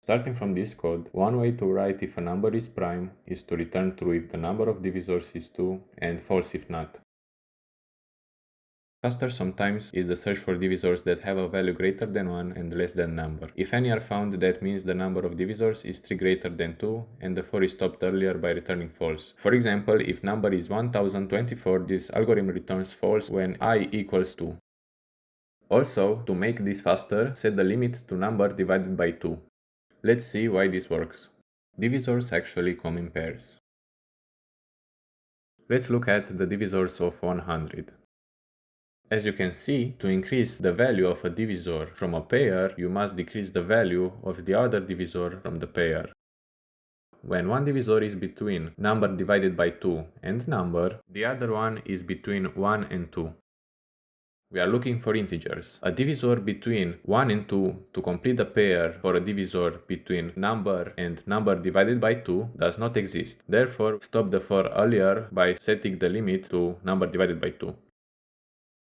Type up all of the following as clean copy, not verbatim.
Starting from this code, one way to write if a number is prime is to return true if the number of divisors is 2 and false if not. Faster sometimes is the search for divisors that have a value greater than 1 and less than number. If any are found, that means the number of divisors is 3 greater than 2 and the 4 is stopped earlier by returning false. For example, if number is 1024, this algorithm returns false when I equals 2. Also, to make this faster, set the limit to number divided by 2. Let's see why this works. Divisors actually come in pairs. Let's look at the divisors of 100. As you can see, to increase the value of a divisor from a pair, you must decrease the value of the other divisor from the pair. When one divisor is between number divided by 2 and number, the other one is between 1 and 2. We are looking for integers. A divisor between 1 and 2 to complete a pair for a divisor between number and number divided by 2 does not exist. Therefore, stop the for earlier by setting the limit to number divided by 2.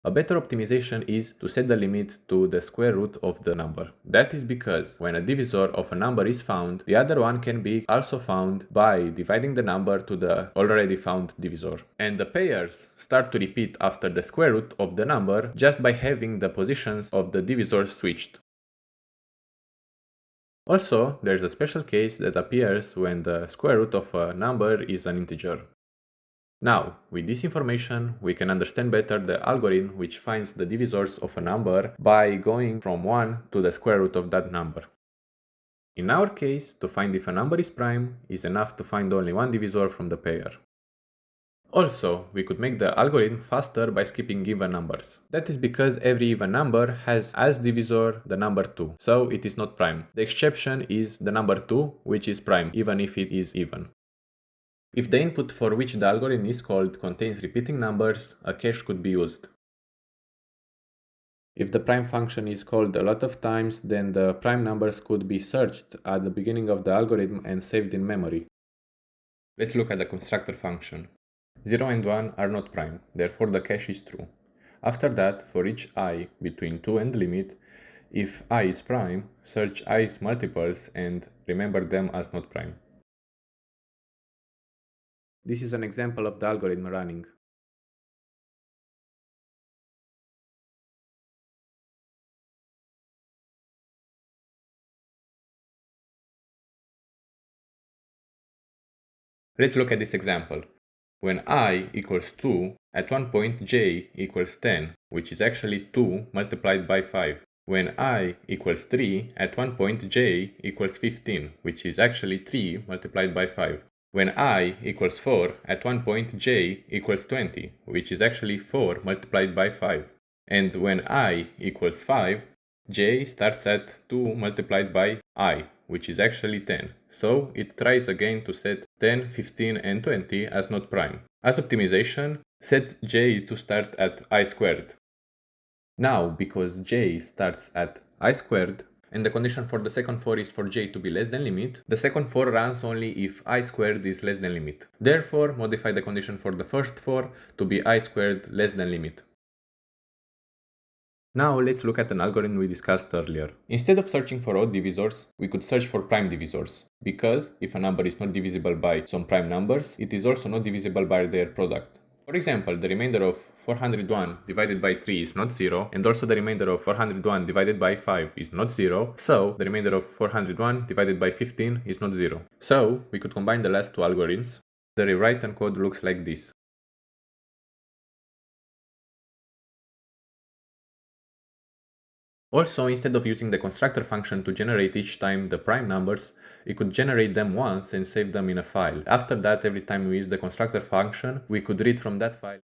A better optimization is to set the limit to the square root of the number. That is because when a divisor of a number is found, the other one can be also found by dividing the number to the already found divisor. And the pairs start to repeat after the square root of the number just by having the positions of the divisors switched. Also, there is a special case that appears when the square root of a number is an integer. Now, with this information, we can understand better the algorithm which finds the divisors of a number by going from 1 to the square root of that number. In our case, to find if a number is prime is enough to find only one divisor from the pair. Also, we could make the algorithm faster by skipping even numbers. That is because every even number has as divisor the number 2, so it is not prime. The exception is the number 2, which is prime, even if it is even. If the input for which the algorithm is called contains repeating numbers, a cache could be used. If the prime function is called a lot of times, then the prime numbers could be searched at the beginning of the algorithm and saved in memory. Let's look at the constructor function. 0 and 1 are not prime, therefore the cache is true. After that, for each I between 2 and limit, if I is prime, search I's multiples and remember them as not prime. This is an example of the algorithm running. Let's look at this example. When I equals 2, at one point j equals 10, which is actually 2 multiplied by 5. When I equals 3, at one point j equals 15, which is actually 3 multiplied by 5. When I equals 4, at one point j equals 20, which is actually 4 multiplied by 5. And when I equals 5, j starts at 2 multiplied by I, which is actually 10. So it tries again to set 10, 15 and 20 as not prime. As optimization, set j to start at I squared. Now, because j starts at I squared, and the condition for the second for is for j to be less than limit, the second for runs only if I squared is less than limit. Therefore, modify the condition for the first for to be I squared less than limit. Now let's look at an algorithm we discussed earlier. Instead of searching for odd divisors, we could search for prime divisors, because if a number is not divisible by some prime numbers, it is also not divisible by their product. For example, the remainder of 401 divided by 3 is not 0, and also the remainder of 401 divided by 5 is not 0, so the remainder of 401 divided by 15 is not 0. So we could combine the last two algorithms. The rewritten code looks like this. Also, instead of using the constructor function to generate each time the prime numbers, we could generate them once and save them in a file. After that, every time we use the constructor function, we could read from that file